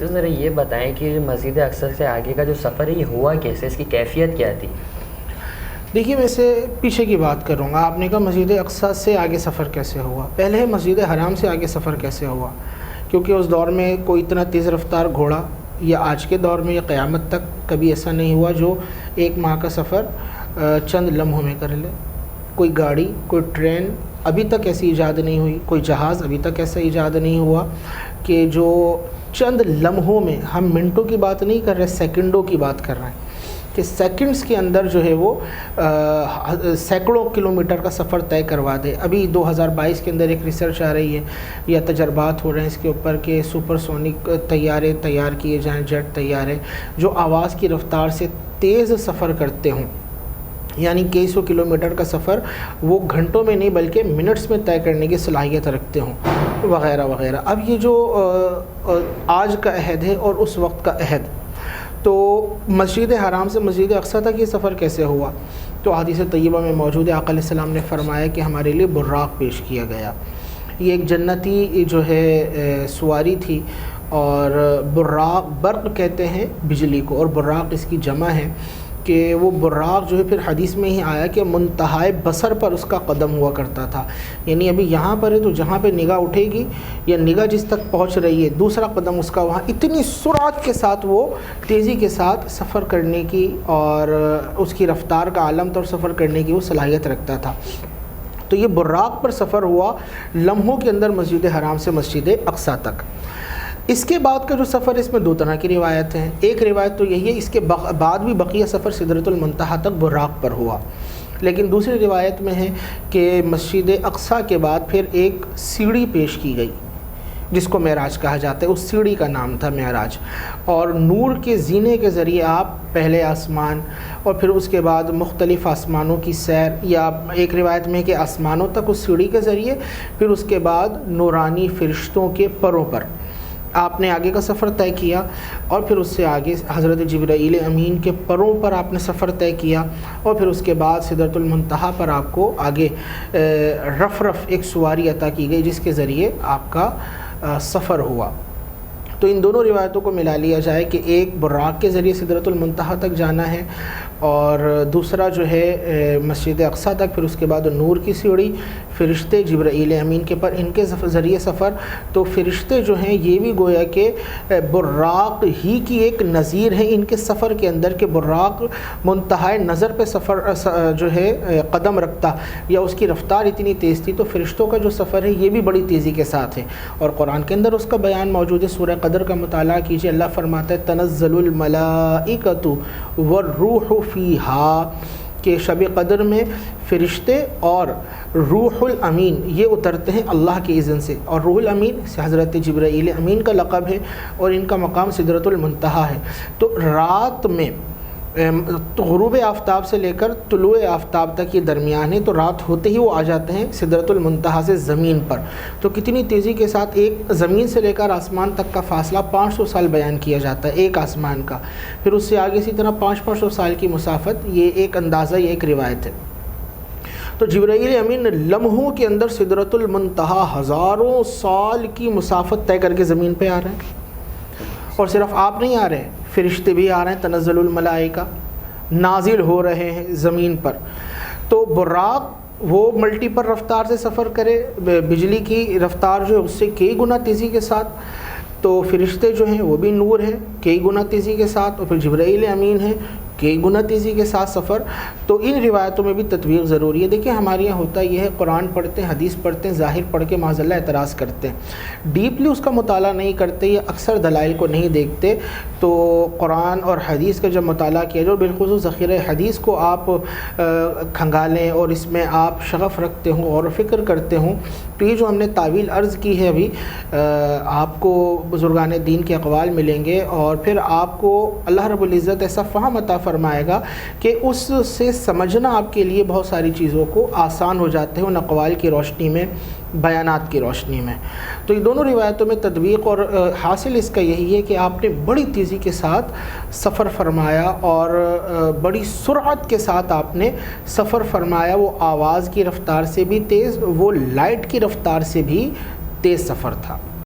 ذرا یہ بتائیں کہ مسجد اقصی سے آگے کا جو سفر ہے یہ ہوا کیسے، اس کی کیفیت کیا تھی؟ دیکھیے میں سے پیچھے کی بات کروں گا. آپ نے کہا مسجد اقصی سے آگے سفر کیسے ہوا. پہلے ہے مسجد حرام سے آگے سفر کیسے ہوا، کیونکہ اس دور میں کوئی اتنا تیز رفتار گھوڑا یا آج کے دور میں یا قیامت تک کبھی ایسا نہیں ہوا جو 1 ماہ کا سفر چند لمحوں میں کر لے. کوئی گاڑی، کوئی ٹرین ابھی تک ایسی ایجاد نہیں ہوئی، کوئی جہاز ابھی تک ایسا ایجاد نہیں ہوا کہ جو چند لمحوں میں، ہم منٹوں کی بات نہیں کر رہے، سیکنڈوں کی بات کر رہے ہیں، کہ سیکنڈز کے اندر جو ہے وہ سینکڑوں کلومیٹر کا سفر طے کروا دے. ابھی 2022 کے اندر ایک ریسرچ آ رہی ہے یا تجربات ہو رہے ہیں اس کے اوپر کہ سپر سونک طیارے تیار کیے جائیں، جیٹ طیارے جو آواز کی رفتار سے تیز سفر کرتے ہوں، یعنی کئی سو کلومیٹر کا سفر وہ گھنٹوں میں نہیں بلکہ منٹس میں طے کرنے کی صلاحیت رکھتے ہوں، وغیرہ وغیرہ. اب یہ جو آج کا عہد ہے اور اس وقت کا عہد، تو مسجد حرام سے مسجد اقصی تک یہ سفر کیسے ہوا؟ تو حدیث طیبہ میں موجود ہے، آقا علیہ السلام نے فرمایا کہ ہمارے لیے براق پیش کیا گیا. یہ ایک جنتی جو ہے سواری تھی، اور براق برق کہتے ہیں بجلی کو، اور براق اس کی جمع ہے کہ وہ براق جو ہے پھر حدیث میں ہی آیا کہ منتہائے بصر پر اس کا قدم ہوا کرتا تھا. یعنی ابھی یہاں پر ہے تو جہاں پہ نگاہ اٹھے گی یا نگاہ جس تک پہنچ رہی ہے دوسرا قدم اس کا وہاں، اتنی سرعت کے ساتھ وہ تیزی کے ساتھ سفر کرنے کی اور اس کی رفتار کا عالم طور سفر کرنے کی وہ صلاحیت رکھتا تھا. تو یہ براق پر سفر ہوا لمحوں کے اندر مسجد حرام سے مسجد اقصی تک. اس کے بعد کا جو سفر، اس میں 2 طرح کی روایت ہیں. ایک روایت تو یہی ہے اس کے بعد بھی بقیہ سفر سدرۃ المنتہا تک براق پر ہوا، لیکن دوسری روایت میں ہے کہ مسجد اقصی کے بعد پھر ایک سیڑھی پیش کی گئی جس کو معراج کہا جاتا ہے. اس سیڑھی کا نام تھا معراج، اور نور کے زینے کے ذریعے آپ پہلے آسمان اور پھر اس کے بعد مختلف آسمانوں کی سیر، یا ایک روایت میں کہ آسمانوں تک اس سیڑھی کے ذریعے، پھر اس کے بعد نورانی فرشتوں کے پروں پر آپ نے آگے کا سفر طے کیا، اور پھر اس سے آگے حضرت جبرائیل امین کے پروں پر آپ نے سفر طے کیا، اور پھر اس کے بعد سدرۃ المنتہا پر آپ کو آگے رف ایک سواری عطا کی گئی جس کے ذریعے آپ کا سفر ہوا. تو ان دونوں روایتوں کو ملا لیا جائے کہ ایک براق کے ذریعے سدرۃ المنتہا تک جانا ہے، اور دوسرا جو ہے مسجد اقصی تک، پھر اس کے بعد نور کی سیڑھی، فرشتے جبرائیل امین کے پر ان کے ذریعے سفر. تو فرشتے جو ہیں یہ بھی گویا کہ براق ہی کی ایک نظیر ہیں ان کے سفر کے اندر، کہ براق منتہائے نظر پہ سفر جو ہے قدم رکھتا یا اس کی رفتار اتنی تیز تھی، تو فرشتوں کا جو سفر ہے یہ بھی بڑی تیزی کے ساتھ ہے. اور قرآن کے اندر اس کا بیان موجود ہے. سورہ قدر کا مطالعہ کیجیے، اللہ فرماتا ہے تنزل الملائکۃ والروح فیہا، کہ شب قدر میں فرشتے اور روح الامین یہ اترتے ہیں اللہ کے اذن سے. اور روح الامین سے حضرت جبرائیل امین کا لقب ہے، اور ان کا مقام سدرۃ المنتہا ہے. تو رات میں غروب آفتاب سے لے کر طلوع آفتاب تک یہ درمیان ہے، تو رات ہوتے ہی وہ آ جاتے ہیں سدرۃ المنتہا سے زمین پر. تو کتنی تیزی کے ساتھ ایک زمین سے لے کر آسمان تک کا فاصلہ 500 سال بیان کیا جاتا ہے ایک آسمان کا، پھر اس سے آگے اسی طرح 500 سال کی مسافت. یہ ایک اندازہ، یہ ایک روایت ہے. تو جبرائیل امین لمحوں کے اندر سدرۃ المنتہا ہزاروں سال کی مسافت طے کر کے زمین پہ آ رہے ہیں. اور صرف آپ نہیں آ رہے، فرشتے بھی آ رہے ہیں، تنزل الملائکہ نازل ہو رہے ہیں زمین پر. تو براق وہ ملٹی پر رفتار سے سفر کرے، بجلی کی رفتار جو ہے اس سے کئی گنا تیزی کے ساتھ. تو فرشتے جو ہیں وہ بھی نور ہیں کئی گنا تیزی کے ساتھ، اور پھر جبرائیل امین ہیں کئی گنا تیزی کے ساتھ سفر. تو ان روایتوں میں بھی تطبیق ضروری ہے. دیکھیں ہمارے یہاں ہوتا یہ ہے، قرآن پڑھتے ہیں، حدیث پڑھتے ہیں، ظاہر پڑھ کے معاذ اللہ اعتراض کرتے ہیں، ڈیپلی اس کا مطالعہ نہیں کرتے یا اکثر دلائل کو نہیں دیکھتے. تو قرآن اور حدیث کا جب مطالعہ کیا جائے، بالخصوص ذخیرہ حدیث کو آپ کھنگالیں اور اس میں آپ شغف رکھتے ہوں اور فکر کرتے ہوں، تو یہ جو ہم نے تعویل عرض کی ہے ابھی، آپ کو بزرگان دین کے اقوال ملیں گے، اور پھر آپ کو اللہ رب العزت ایسا فہم عطا فرمائے گا کہ اس سے سمجھنا آپ کے لیے بہت ساری چیزوں کو آسان ہو جاتے ہیں ان اقوال کی روشنی میں، بیانات کی روشنی میں. تو یہ دونوں روایتوں میں تطبیق اور حاصل اس کا یہی ہے کہ آپ نے بڑی تیزی کے ساتھ سفر فرمایا، اور بڑی سرعت کے ساتھ آپ نے سفر فرمایا. وہ آواز کی رفتار سے بھی تیز، وہ لائٹ کی رفتار سے بھی تیز سفر تھا.